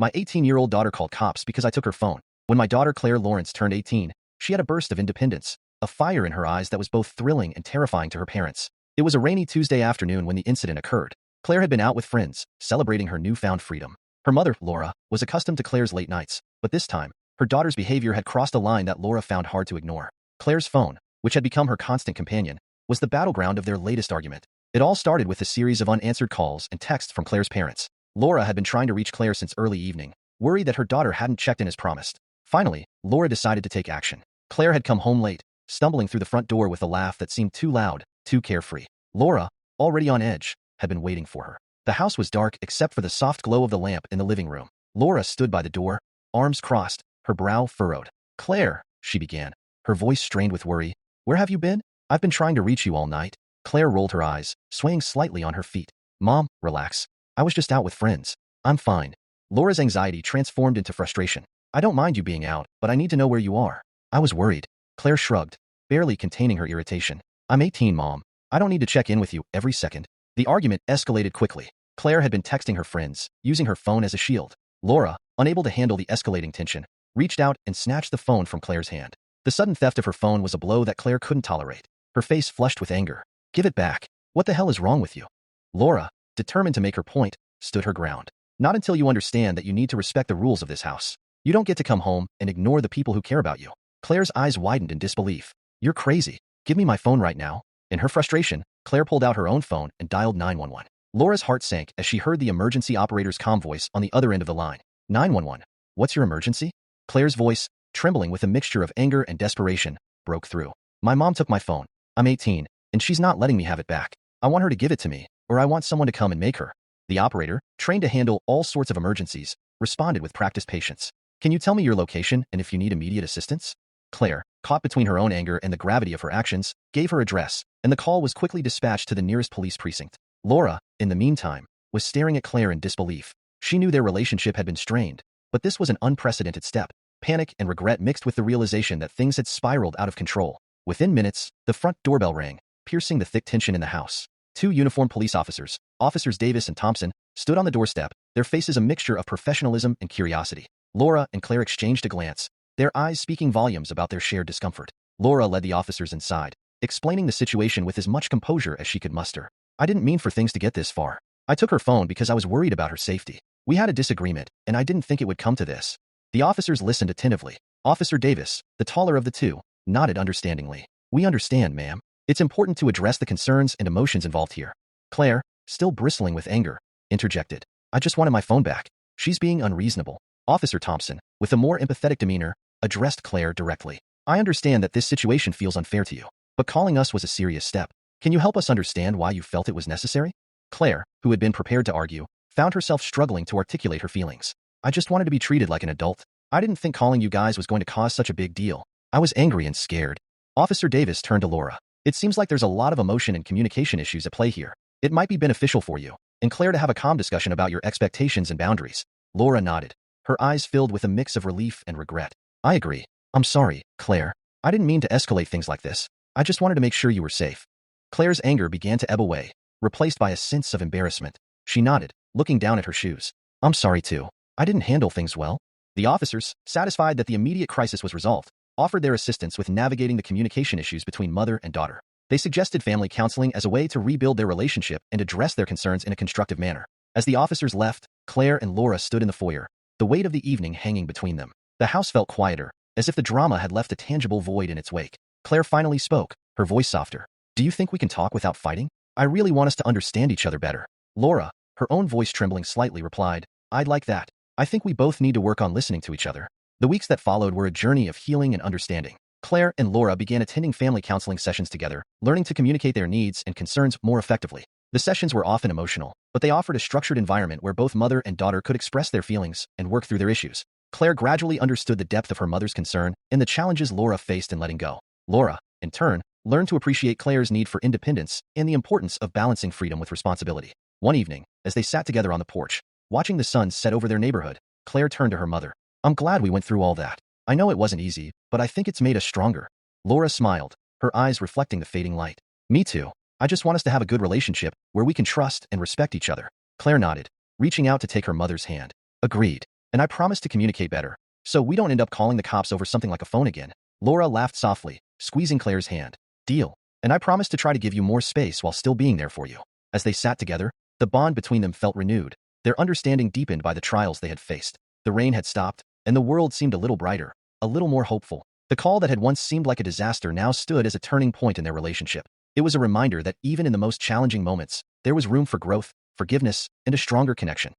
My 18-year-old daughter called cops because I took her phone. When my daughter Claire Lawrence turned 18, she had a burst of independence, a fire in her eyes that was both thrilling and terrifying to her parents. It was a rainy Tuesday afternoon when the incident occurred. Claire had been out with friends, celebrating her newfound freedom. Her mother, Laura, was accustomed to Claire's late nights, but this time, her daughter's behavior had crossed a line that Laura found hard to ignore. Claire's phone, which had become her constant companion, was the battleground of their latest argument. It all started with a series of unanswered calls and texts from Claire's parents. Laura had been trying to reach Claire since early evening, worried that her daughter hadn't checked in as promised. Finally, Laura decided to take action. Claire had come home late, stumbling through the front door with a laugh that seemed too loud, too carefree. Laura, already on edge, had been waiting for her. The house was dark except for the soft glow of the lamp in the living room. Laura stood by the door, arms crossed, her brow furrowed. "Claire," she began, her voice strained with worry, "where have you been? I've been trying to reach you all night." Claire rolled her eyes, swaying slightly on her feet. "Mom, relax. I was just out with friends. I'm fine." Laura's anxiety transformed into frustration. "I don't mind you being out, but I need to know where you are." "I was worried." Claire shrugged, barely containing her irritation. "I'm 18, Mom. I don't need to check in with you every second." The argument escalated quickly. Claire had been texting her friends, using her phone as a shield. Laura, unable to handle the escalating tension, reached out and snatched the phone from Claire's hand. The sudden theft of her phone was a blow that Claire couldn't tolerate. Her face flushed with anger. "Give it back. What the hell is wrong with you?" Laura, determined to make her point, stood her ground. "Not until you understand that you need to respect the rules of this house. You don't get to come home and ignore the people who care about you." Claire's eyes widened in disbelief. "You're crazy. Give me my phone right now." In her frustration, Claire pulled out her own phone and dialed 911. Laura's heart sank as she heard the emergency operator's calm voice on the other end of the line. "911. What's your emergency?" Claire's voice, trembling with a mixture of anger and desperation, broke through. "My mom took my phone. I'm 18, and she's not letting me have it back. I want her to give it to me, or I want someone to come and make her." The operator, trained to handle all sorts of emergencies, responded with practiced patience. "Can you tell me your location and if you need immediate assistance?" Claire, caught between her own anger and the gravity of her actions, gave her address, and the call was quickly dispatched to the nearest police precinct. Laura, in the meantime, was staring at Claire in disbelief. She knew their relationship had been strained, but this was an unprecedented step. Panic and regret mixed with the realization that things had spiraled out of control. Within minutes, the front doorbell rang, piercing the thick tension in the house. Two uniformed police officers, Officers Davis and Thompson, stood on the doorstep, their faces a mixture of professionalism and curiosity. Laura and Claire exchanged a glance, their eyes speaking volumes about their shared discomfort. Laura led the officers inside, explaining the situation with as much composure as she could muster. "I didn't mean for things to get this far. I took her phone because I was worried about her safety. We had a disagreement, and I didn't think it would come to this." The officers listened attentively. Officer Davis, the taller of the two, nodded understandingly. "We understand, ma'am. It's important to address the concerns and emotions involved here." Claire, still bristling with anger, interjected. "I just wanted my phone back. She's being unreasonable." Officer Thompson, with a more empathetic demeanor, addressed Claire directly. "I understand that this situation feels unfair to you, but calling us was a serious step. Can you help us understand why you felt it was necessary?" Claire, who had been prepared to argue, found herself struggling to articulate her feelings. "I just wanted to be treated like an adult. I didn't think calling you guys was going to cause such a big deal. I was angry and scared." Officer Davis turned to Laura. "It seems like there's a lot of emotion and communication issues at play here. It might be beneficial for you and Claire to have a calm discussion about your expectations and boundaries." Laura nodded, her eyes filled with a mix of relief and regret. "I agree. I'm sorry, Claire. I didn't mean to escalate things like this. I just wanted to make sure you were safe." Claire's anger began to ebb away, replaced by a sense of embarrassment. She nodded, looking down at her shoes. "I'm sorry too. I didn't handle things well." The officers, satisfied that the immediate crisis was resolved, offered their assistance with navigating the communication issues between mother and daughter. They suggested family counseling as a way to rebuild their relationship and address their concerns in a constructive manner. As the officers left, Claire and Laura stood in the foyer, the weight of the evening hanging between them. The house felt quieter, as if the drama had left a tangible void in its wake. Claire finally spoke, her voice softer. "Do you think we can talk without fighting? I really want us to understand each other better." Laura, her own voice trembling slightly, replied, "I'd like that. I think we both need to work on listening to each other." The weeks that followed were a journey of healing and understanding. Claire and Laura began attending family counseling sessions together, learning to communicate their needs and concerns more effectively. The sessions were often emotional, but they offered a structured environment where both mother and daughter could express their feelings and work through their issues. Claire gradually understood the depth of her mother's concern and the challenges Laura faced in letting go. Laura, in turn, learned to appreciate Claire's need for independence and the importance of balancing freedom with responsibility. One evening, as they sat together on the porch, watching the sun set over their neighborhood, Claire turned to her mother. "I'm glad we went through all that. I know it wasn't easy, but I think it's made us stronger." Laura smiled, her eyes reflecting the fading light. "Me too. I just want us to have a good relationship where we can trust and respect each other." Claire nodded, reaching out to take her mother's hand. "Agreed. And I promise to communicate better, so we don't end up calling the cops over something like a phone again. Laura laughed softly, squeezing Claire's hand. Deal. And I promise to try to give you more space while still being there for you. As they sat together, the bond between them felt renewed, their understanding deepened by the trials they had faced. The rain had stopped, and the world seemed a little brighter, a little more hopeful. The call that had once seemed like a disaster now stood as a turning point in their relationship. It was a reminder that even in the most challenging moments, there was room for growth, forgiveness, and a stronger connection.